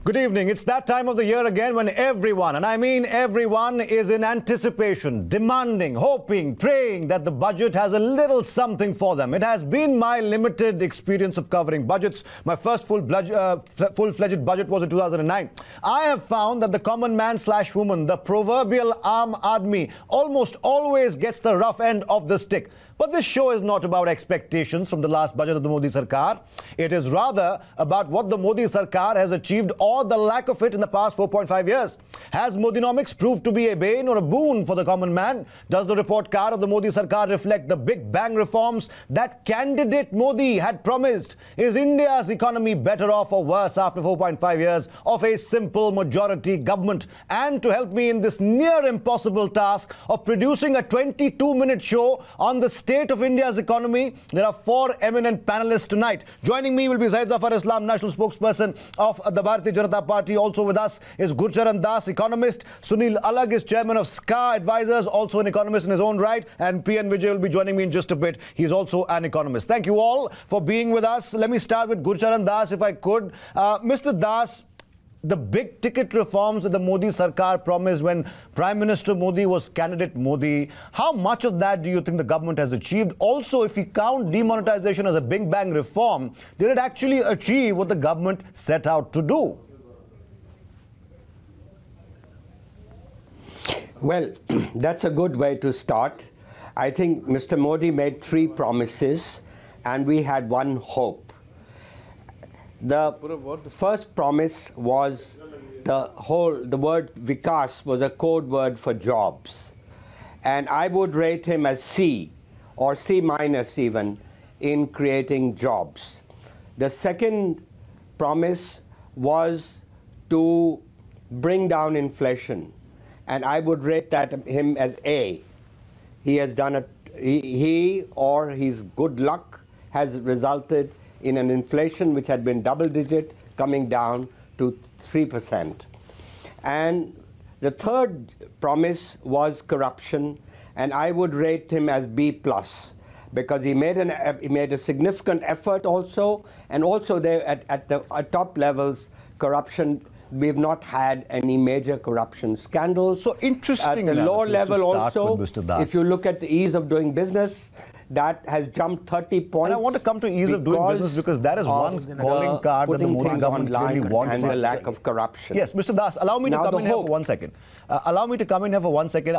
Good evening. It's that time of the year again when everyone, and I mean everyone, is in anticipation, demanding, hoping, praying that the budget has a little something for them. It has been my limited experience of covering budgets. My first full-fledged budget was in 2009. I have found that the common man/woman, the proverbial Aam Aadmi, almost always gets the rough end of the stick. But this show is not about expectations from the last budget of the Modi Sarkar. It is rather about what the Modi Sarkar has achieved or the lack of it in the past 4.5 years. Has Modinomics proved to be a bane or a boon for the common man? Does the report card of the Modi Sarkar reflect the big bang reforms that candidate Modi had promised? Is India's economy better off or worse after 4.5 years of a simple majority government? And to help me in this near impossible task of producing a 22-minute show on the state of India's economy, there are four eminent panelists tonight. Joining me will be Zaid Zafar Islam, national spokesperson of the Bharatiya Janata Party. Also with us is Gurcharan Das, economist. Sunil Alag is chairman of SCA Advisors, also an economist in his own right. And PN Vijay will be joining me in just a bit. He's also an economist. Thank you all for being with us. Let me start with Gurcharan Das, if I could. Mr. Das, the big ticket reforms that the Modi Sarkar promised when Prime Minister Modi was candidate Modi, how much of that do you think the government has achieved? Also, if we count demonetization as a big bang reform, did it actually achieve what the government set out to do? Well, that's a good way to start. I think Mr. Modi made three promises and we had one hope. The first promise was the word Vikas was a code word for jobs. And I would rate him as C or C minus even in creating jobs. The second promise was to bring down inflation. And I would rate him as A. He has done it, he or his good luck has resulted in an inflation which had been double-digit coming down to 3%. And the third promise was corruption, and I would rate him as B+, because he made a significant effort also, and also there at top levels, corruption, we've not had any major corruption scandals. So interesting. At the lower level also, if you look at the ease of doing business, that has jumped 30 points. And I want to come to ease of doing business because that is one calling card that the Modi government really wants. And the lack of corruption. Yes, Mr. Das, allow me to come in here for 1 second. Allow me to come in here for 1 second.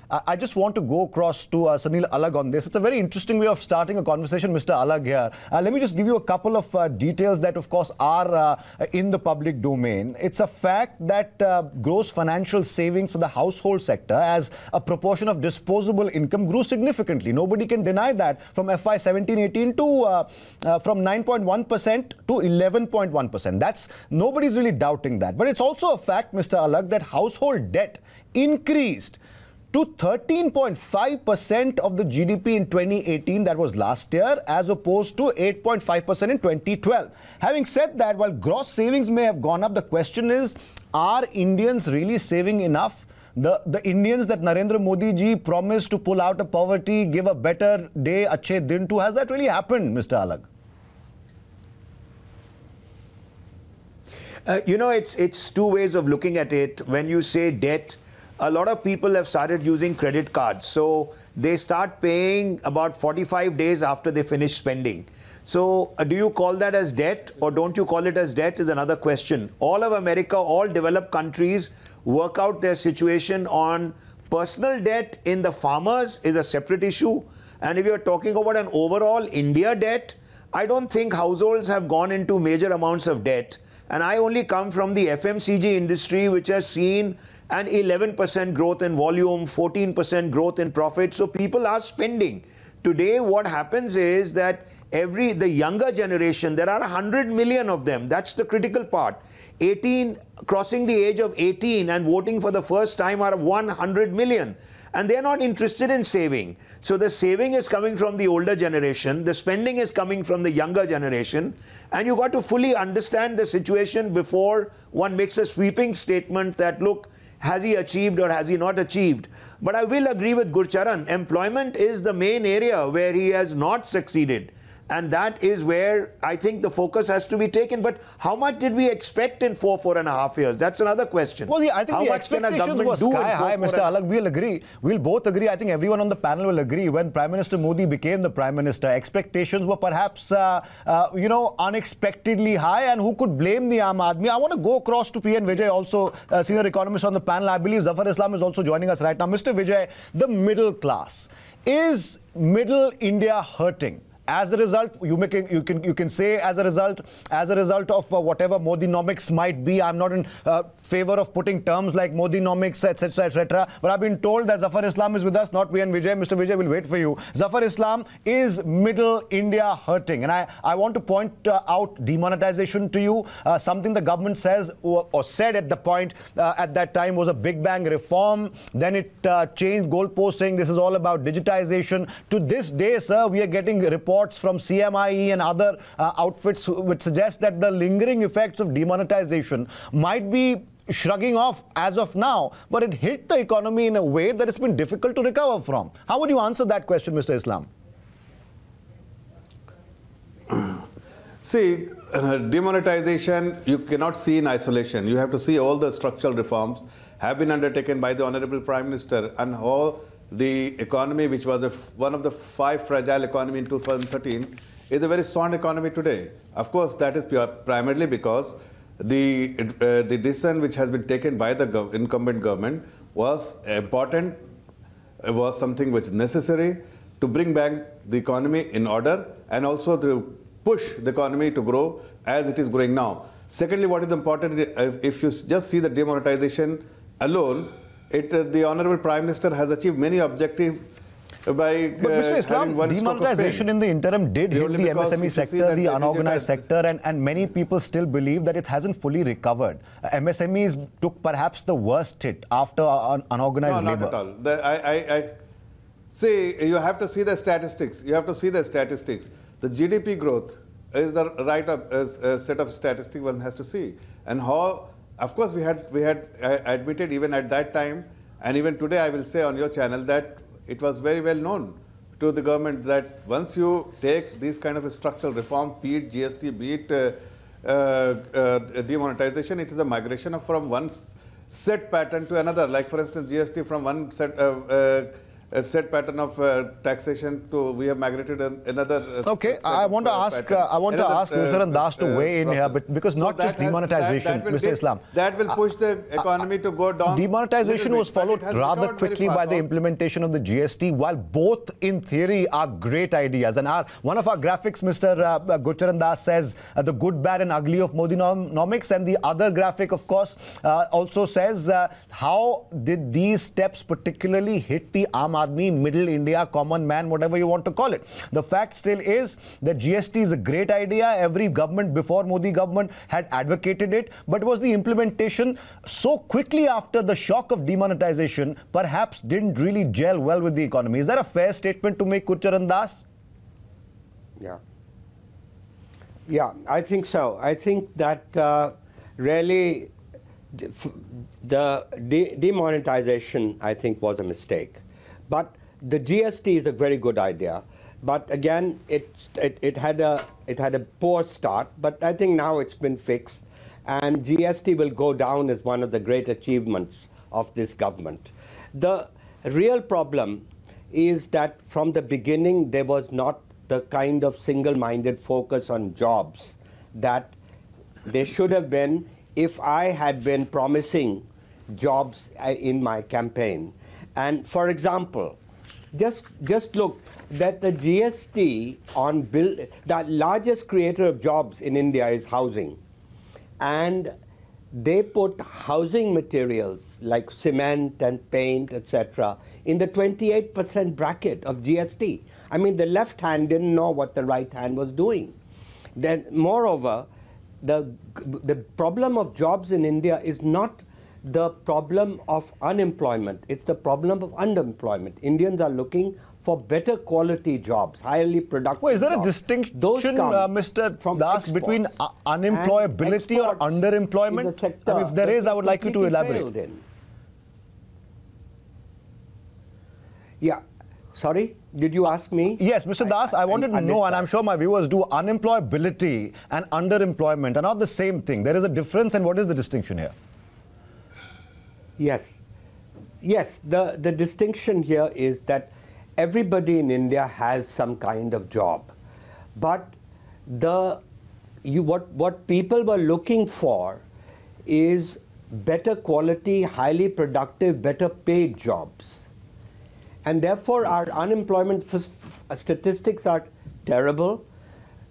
I just want to go across to Sunil Alag on this. It's a very interesting way of starting a conversation, Mr. Alag here. Let me just give you a couple of details that, of course, are in the public domain. It's a fact that gross financial savings for the household sector as a proportion of disposable income grew significantly. Nobody can deny that from FY 17-18 to from 9.1% to 11.1%. That's nobody's really doubting that. But it's also a fact, Mr. Alag, that household debt increased to 13.5% of the GDP in 2018, that was last year, as opposed to 8.5% in 2012. Having said that, while gross savings may have gone up, the question is, are Indians really saving enough? The Indians that Narendra Modi ji promised to pull out of poverty, give a better day, achhe din to, has that really happened, Mr. Alag? You know, it's two ways of looking at it. When you say debt, a lot of people have started using credit cards. So they start paying about 45 days after they finish spending. So do you call that as debt or don't you call it as debt is another question. All of America, all developed countries work out their situation on personal debt in the farmers is a separate issue. And if you're talking about an overall India debt, I don't think households have gone into major amounts of debt. And I only come from the FMCG industry, which has seen an 11% growth in volume, 14% growth in profit. So people are spending. Today, what happens is that the younger generation, there are 100 million of them. That's the critical part. Crossing the age of 18 and voting for the first time are 100 million. And they're not interested in saving. So the saving is coming from the older generation. The spending is coming from the younger generation. And you got to fully understand the situation before one makes a sweeping statement that, look, has he achieved or has he not achieved? But I will agree with Gurcharan. Employment is the main area where he has not succeeded. And that is where I think the focus has to be taken. But how much did we expect in 4.5 years? That's another question. Well, yeah, I think how the much can a expectations government were do sky in high, Mr. Alak. We'll agree. We'll both agree. I think everyone on the panel will agree. When Prime Minister Modi became the Prime Minister, expectations were perhaps, unexpectedly high. And who could blame the Aam Aadmi? I want to go across to PN Vijay, also senior economist on the panel. I believe Zafar Islam is also joining us right now. Mr. Vijay, the middle class. Is middle India hurting? As a result, you can say as a result of whatever Modinomics might be. I'm not in favor of putting terms like Modinomics, etc., etc. But I've been told that Zafar Islam is with us, not PN Vijay. Mr. Vijay will wait for you. Zafar Islam, is middle India hurting? And I want to point out demonetization to you. Something the government says or said at the point at that time was a big bang reform. Then it changed goalposts, saying this is all about digitization. To this day, sir, we are getting reports from CMIE and other outfits which suggest that the lingering effects of demonetization might be shrugging off as of now, but it hit the economy in a way that it's been difficult to recover from. How would you answer that question, Mr. Islam? See, demonetization you cannot see in isolation. You have to see all the structural reforms have been undertaken by the Honorable Prime Minister, and how the economy, which was one of the 5 fragile economy in 2013, is a very sound economy today. Of course, that is primarily because the decision which has been taken by the incumbent government was important, was something which is necessary to bring back the economy in order, and also to push the economy to grow as it is growing now. Secondly, what is important, if you just see the demonetization alone, the Honorable Prime Minister has achieved many objectives by but Mr. Islam, demonetization in the interim did hit the MSME sector, the unorganized sector, and many people still believe that it hasn't fully recovered. MSMEs took perhaps the worst hit after unorganized labor. No, not at all. See, you have to see the statistics. You have to see the statistics. The GDP growth is the right set of statistics one has to see. And how, of course, we had admitted even at that time, and even today I will say on your channel that it was very well known to the government that once you take these kind of a structural reform, be it GST, be it demonetization, it is a migration from one set pattern to another. Like for instance, GST from one set pattern of taxation to we have migrated another. Okay, I want to ask Gurcharan Das to weigh in here, but because not just demonetization, Mr. Islam. That will push the economy to go down. Demonetization was followed rather quickly by the implementation of the GST, while both in theory are great ideas. And one of our graphics, Mr. Gurcharan Das, says the good, bad and ugly of Modinomics, and the other graphic, of course, also says how did these steps particularly hit the Aam Aadmi, middle India, common man, whatever you want to call it. The fact still is that GST is a great idea. Every government before Modi government had advocated it, but was the implementation so quickly after the shock of demonetization perhaps didn't really gel well with the economy. Is that a fair statement to make, Gurcharan Das? Yeah, I think so. I think that really the demonetization, I think, was a mistake. But the GST is a very good idea. But again, it had a poor start. But I think now it's been fixed, and GST will go down as one of the great achievements of this government. The real problem is that from the beginning there was not the kind of single-minded focus on jobs that there should have been if I had been promising jobs in my campaign. And for example, just look that the GST on the largest creator of jobs in India is housing. And they put housing materials like cement and paint, etc., in the 28% bracket of GST. I mean, the left hand didn't know what the right hand was doing. Then, moreover, the problem of jobs in India is not the problem of unemployment. It's the problem of underemployment. Indians are looking for better quality jobs, highly productive Well, is there a jobs. distinction, Mr. Das, between unemployability or underemployment? I mean, if there is, I would like you to elaborate. Yeah. Sorry? Did you ask me? Yes, Mr. Das, I wanted to know, and I'm sure my viewers do, unemployability and underemployment are not the same thing. There is a difference, and what is the distinction here? Yes. Yes, the distinction here is that everybody in India has some kind of job. But what people were looking for is better quality, highly productive, better paid jobs. And therefore, our unemployment statistics are terrible.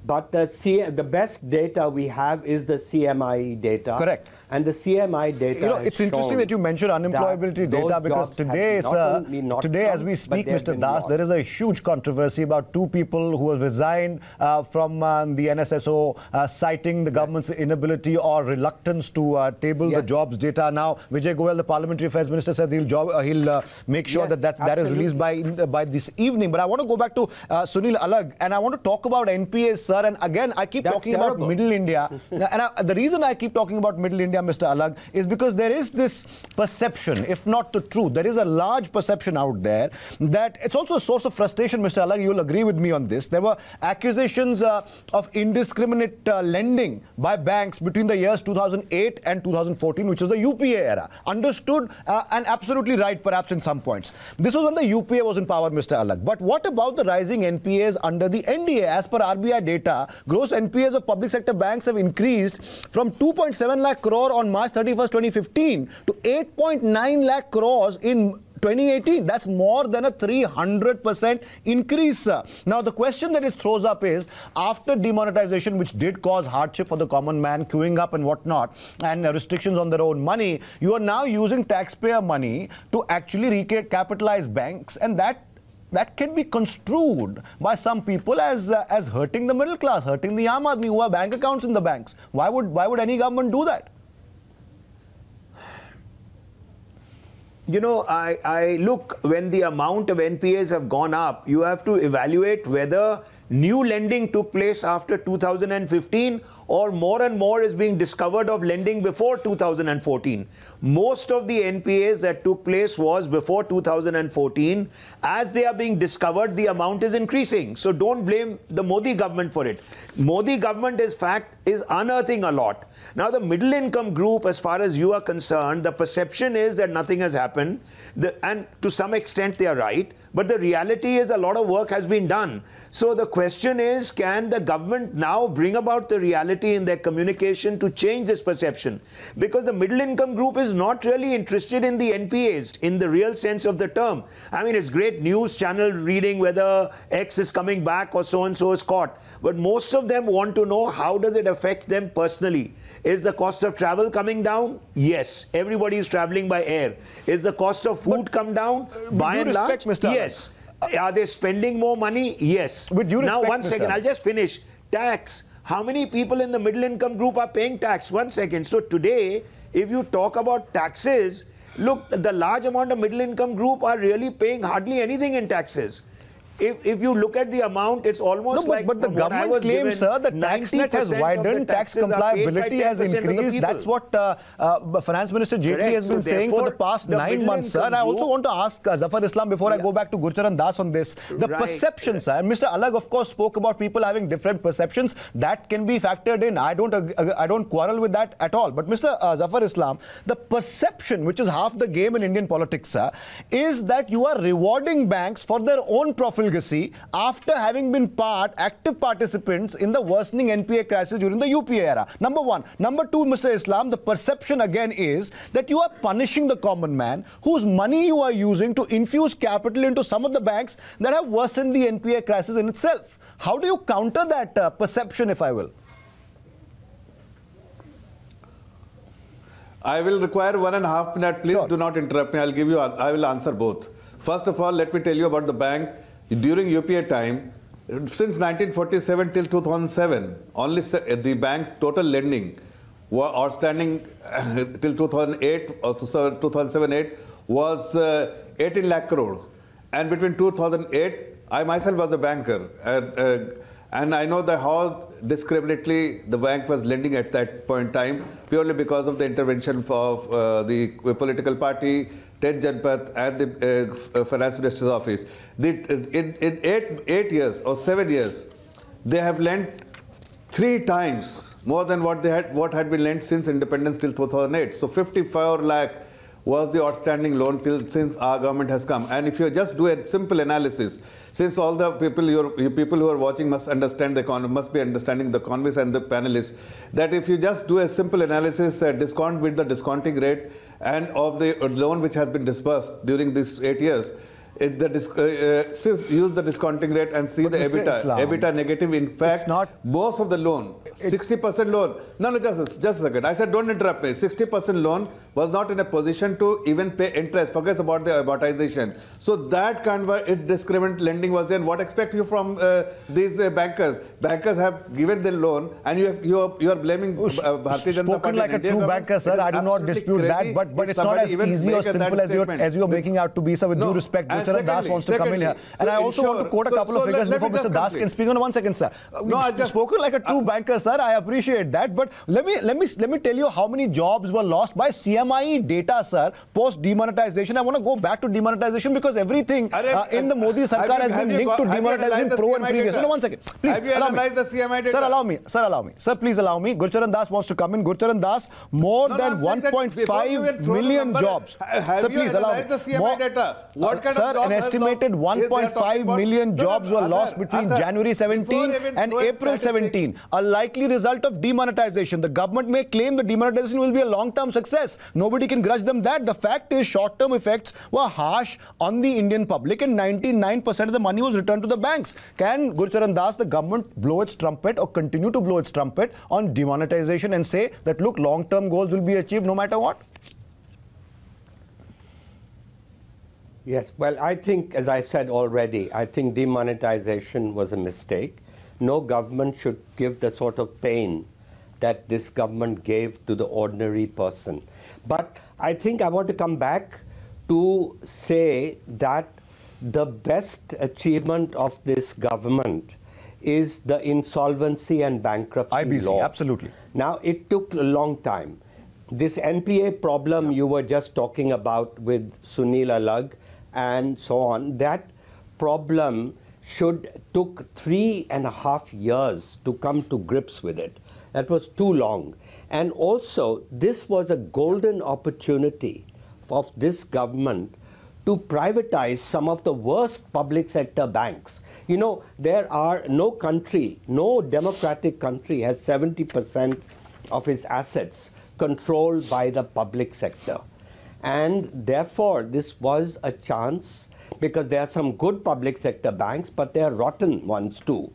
But the best data we have is the CMI data. Correct. And the CMI data. It's interesting that you mentioned unemployability data, because today, sir, today as we speak, Mr. Das, there is a huge controversy about two people who have resigned from the NSSO, citing the government's inability or reluctance to table the jobs data. Now, Vijay Goyal, the Parliamentary Affairs Minister, says he'll make sure that is released by this evening. But I want to go back to Sunil Alag, and I want to talk about NPAs, sir. And again, I keep talking about Middle India. And the reason I keep talking about Middle India, Mr. Alag, is because there is this perception, if not the truth, there is a large perception out there that it's also a source of frustration, Mr. Alag. You'll agree with me on this. There were accusations of indiscriminate lending by banks between the years 2008 and 2014, which was the UPA era. Understood and absolutely right, perhaps in some points. This was when the UPA was in power, Mr. Alag. But what about the rising NPAs under the NDA? As per RBI data, gross NPAs of public sector banks have increased from 2.7 lakh crore on March 31st, 2015 to 8.9 lakh crores in 2018. That's more than a 300% increase. Now, the question that it throws up is, after demonetization, which did cause hardship for the common man, queuing up and whatnot, and restrictions on their own money, you are now using taxpayer money to actually recapitalize banks, and that can be construed by some people as hurting the middle class, hurting the Aam Aadmi who have bank accounts in the banks. Why would any government do that? You know, I look, when the amount of NPAs have gone up, you have to evaluate whether new lending took place after 2015 or more and more is being discovered of lending before 2014. Most of the NPAs that took place was before 2014. As they are being discovered, the amount is increasing. So don't blame the Modi government for it. Modi government, in fact, is unearthing a lot. Now, the middle income group, as far as you are concerned, the perception is that nothing has happened. And to some extent, they are right. But the reality is a lot of work has been done. So the question is, can the government now bring about the reality in their communication to change this perception? Because the middle income group is not really interested in the NPAs in the real sense of the term. I mean, it's great news channel reading whether X is coming back or so-and-so is caught. But most of them want to know, how does it affect them personally? Is the cost of travel coming down? Yes. Everybody is traveling by air. Is the cost of food come down? By and large, Mr. yes. Are they spending more money? Yes. Now, one second, I'll just finish. Tax. How many people in the middle income group are paying tax? 1 second. So today, if you talk about taxes, look, the large amount of middle income group are really paying hardly anything in taxes. If you look at the amount, it's almost like... But the government claims, sir, the tax net has widened, tax compliability has increased. That's what Finance Minister Jaitley has been saying for the past 9 months, sir. And I also want to ask Zafar Islam, before I go back to Gurcharan Das on this, the perception, sir. And Mr. Alag, of course, spoke about people having different perceptions. That can be factored in. I don't quarrel with that at all. But Mr. Zafar Islam, the perception, which is half the game in Indian politics, sir, is that you are rewarding banks for their own profligacy after having been active participants in the worsening NPA crisis during the UPA era. Number one. Number two, Mr. Islam, the perception again is that you are punishing the common man whose money you are using to infuse capital into some of the banks that have worsened the NPA crisis in itself. How do you counter that perception, if I will? I will require 1.5 minutes. Please do not interrupt me. I will answer both. First of all, let me tell you about the bank. During UPA time, since 1947 till 2007, only the bank total lending were outstanding till 2008 or 2007-8 was 18 lakh crore. And between 2008, I myself was a banker. And I know that how discriminately the bank was lending at that point in time, purely because of the intervention of the political party, 10th Janpath and the Finance Minister's office. In 8 years or 7 years, they have lent 3 times more than what had been lent since independence till 2008. So 54 lakh was the outstanding loan since our government has come. And if you just do a simple analysis, since all the people people who are watching must understand the economy, must be understanding the economists and the panelists, that if you just do a simple analysis, discount with the discounting rate and of the loan which has been disbursed during these 8 years, use the discounting rate and see the EBITDA negative. In fact, most of the loan, 60% loan. No, just a second. I said don't interrupt me. 60% loan was not in a position to even pay interest. Forget about the amortization. So that kind of indiscriminate lending was there. What expect you from these bankers? Bankers have given the loan, and you are blaming Bharatiya Janata Party. Spoken like a true banker, sir. I do not dispute that, but it's not as easy or simple as you're making out to be, sir. With due respect, Gurcharan Das wants to come in here, and I also want to quote a couple of figures before Mr. Das can speak. On 1 second, sir. No, I just spoken like a true banker, sir. I appreciate that, but let me tell you how many jobs were lost by CMIE data, sir, post demonetization. I want to go back to demonetization because everything in the Modi Sarkar has been linked to demonetization pro and previous. No, 1 second. Please, have you analyzed the CMI data? Sir, allow me. Sir, please allow me. Gurcharan Das wants to come in. Gurcharan Das, more than 1.5 million jobs. Sir, please allow me. The CMI data. What kind of an estimated 1.5 million jobs were lost between January 17 and April 17. A likely result of demonetization. The government may claim the demonetization will be a long-term success. Nobody can grudge them that. The fact is, short-term effects were harsh on the Indian public, and 99% of the money was returned to the banks. Can Gurcharan Das, the government, blow its trumpet or continue to blow its trumpet on demonetization and say that, look, long-term goals will be achieved no matter what? Yes, well, I think, as I said already, I think demonetization was a mistake. No government should give the sort of pain that this government gave to the ordinary person. But I think I want to come back to say that the best achievement of this government is the insolvency and bankruptcy IBC, law. Absolutely. Now, it took a long time. This NPA problem you were just talking about with Sunil Alag and so on, that problem took 3.5 years to come to grips with it. That was too long. And also, this was a golden opportunity of this government to privatize some of the worst public sector banks. You know, there are no country, no democratic country has 70% of its assets controlled by the public sector. And therefore, this was a chance, because there are some good public sector banks, but there are rotten ones too.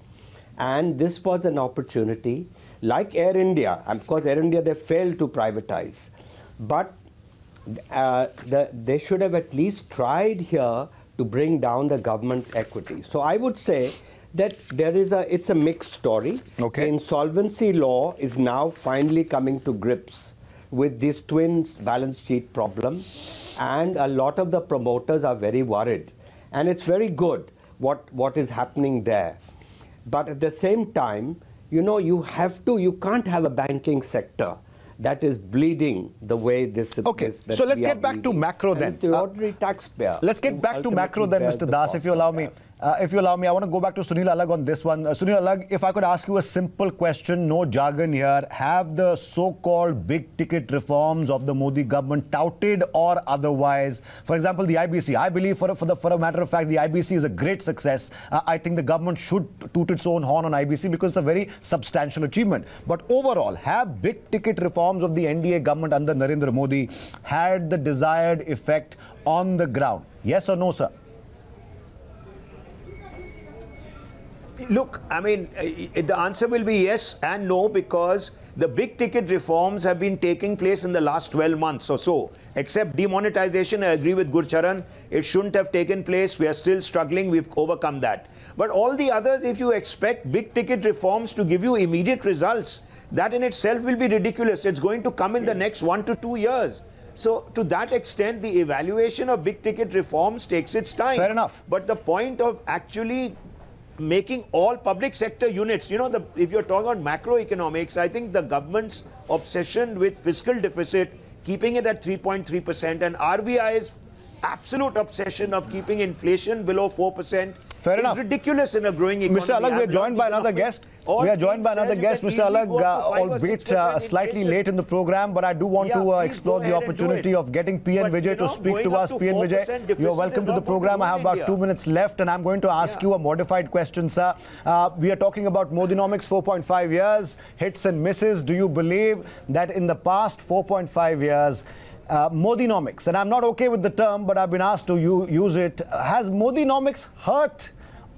And this was an opportunity, like Air India. Of course, Air India, they failed to privatize. But they should have at least tried here to bring down the government equity. So I would say that it's a mixed story. Okay. The insolvency law is now finally coming to grips with this twin balance sheet problem, and a lot of the promoters are very worried. And it's very good what is happening there. But at the same time, you know, you can't have a banking sector that is bleeding the way this is. Okay, so let's get back to macro then. And it's the ordinary taxpayer. Let's get back to macro then, Mr. Das, if you allow me. I want to go back to Sunil Alag on this one. Sunil Alag, if I could ask you a simple question, no jargon here. Have the so-called big-ticket reforms of the Modi government, touted or otherwise, for example, the IBC, I believe for a matter of fact, the IBC is a great success. I think the government should toot its own horn on IBC because it's a very substantial achievement. But overall, have big-ticket reforms of the NDA government under Narendra Modi had the desired effect on the ground? Yes or no, sir? Look, I mean, the answer will be yes and no, because the big ticket reforms have been taking place in the last 12 months or so. Except demonetization, I agree with Gurcharan, it shouldn't have taken place. We are still struggling. We've overcome that. But all the others, if you expect big ticket reforms to give you immediate results, that in itself will be ridiculous. It's going to come in the next 1 to 2 years. So to that extent, the evaluation of big ticket reforms takes its time. Fair enough. But the point of actually making all public sector units, you know, if you're talking about macroeconomics, I think the government's obsession with fiscal deficit, keeping it at 3.3%, and RBI's absolute obsession of keeping inflation below 4% Fair is enough. ridiculous in a growing economy. Mr. Alag, we are joined by another guest. We are joined by another guest, Mr. Alag, albeit slightly late in the program, but I do want to explore the opportunity of getting PN Vijay to speak to us. PN Vijay, you're welcome to the program. I have about 2 minutes left, and I'm going to ask you a modified question, sir. We are talking about Modinomics 4.5 years, hits and misses. Do you believe that in the past 4.5 years, Modinomics, and I'm not okay with the term, but I've been asked to use it. Has Modinomics hurt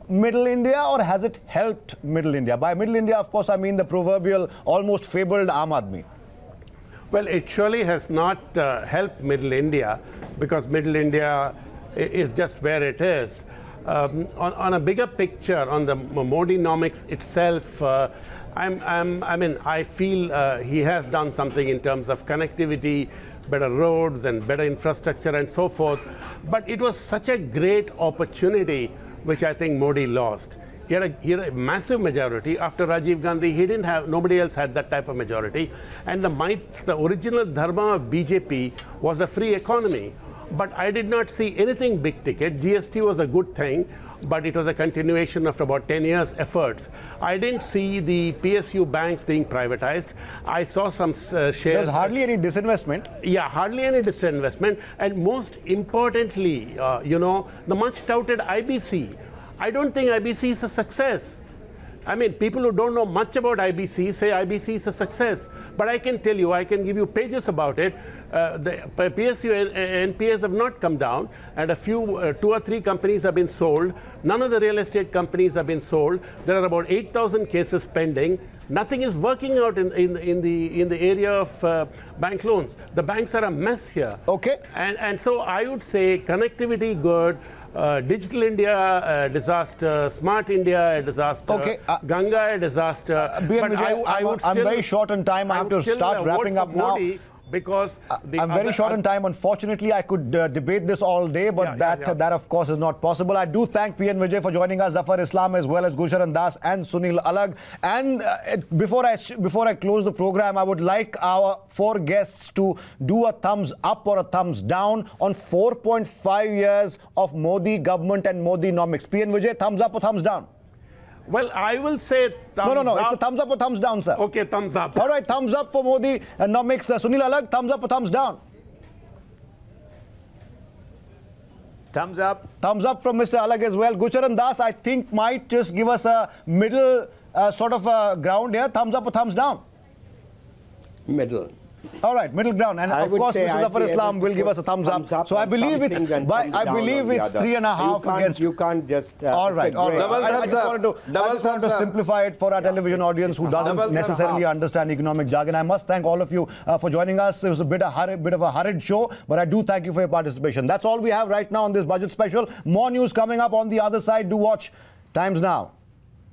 Middle India or has it helped Middle India? By Middle India, of course, I mean the proverbial, almost fabled Aam Aadmi. Well, it surely has not helped Middle India because Middle India is just where it is. On a bigger picture, on the Modinomics itself, I feel he has done something in terms of connectivity, better roads and better infrastructure and so forth. But it was such a great opportunity which I think Modi lost. He had a massive majority. After Rajiv Gandhi, nobody else had that type of majority. And the original dharma of BJP was a free economy. But I did not see anything big ticket. GST was a good thing, but it was a continuation of about 10 years' efforts. I didn't see the PSU banks being privatized. I saw some shares. There's hardly any disinvestment. Yeah, hardly any disinvestment. And most importantly, the much touted IBC. I don't think IBC is a success. I mean, people who don't know much about IBC say IBC is a success. But I can tell you, I can give you pages about it. The PSU and NPAs have not come down, and a few, 2 or 3 companies have been sold. None of the real estate companies have been sold. There are about 8,000 cases pending. Nothing is working out in the area of bank loans. The banks are a mess here. Okay. And so I would say connectivity good. Digital India, disaster. Smart India, a disaster. Okay. Ganga, a disaster. But I'm very short on time. I have to start wrapping up now. Because I'm very short on time. Unfortunately, I could debate this all day, but that of course is not possible. I do thank PN Vijay for joining us, Zafar Islam as well as Gulsharan Das and Sunil Alag. And before I close the program, I would like our 4 guests to do a thumbs up or a thumbs down on 4.5 years of Modi government and Modinomics. PN Vijay, thumbs up or thumbs down? Well, I will say thumbs up. No, it's a thumbs up or thumbs down, sir. Okay, thumbs up. All right, thumbs up for Modi Nomics. Sunil Alag, thumbs up or thumbs down? Thumbs up. Thumbs up from Mr. Alag as well. Gulsharan Das, I think, might just give us a middle sort of ground here. Thumbs up or thumbs down? Middle. All right, middle ground. And of course, Mr. Zafar Islam will give us a thumbs up. So I believe it's 3.5 against. You can't just. All right. I just wanted to simplify it for our television audience who doesn't necessarily understand economic jargon. I must thank all of you for joining us. It was a bit of a hurried show, but I do thank you for your participation. That's all we have right now on this budget special. More news coming up on the other side. Do watch Times Now.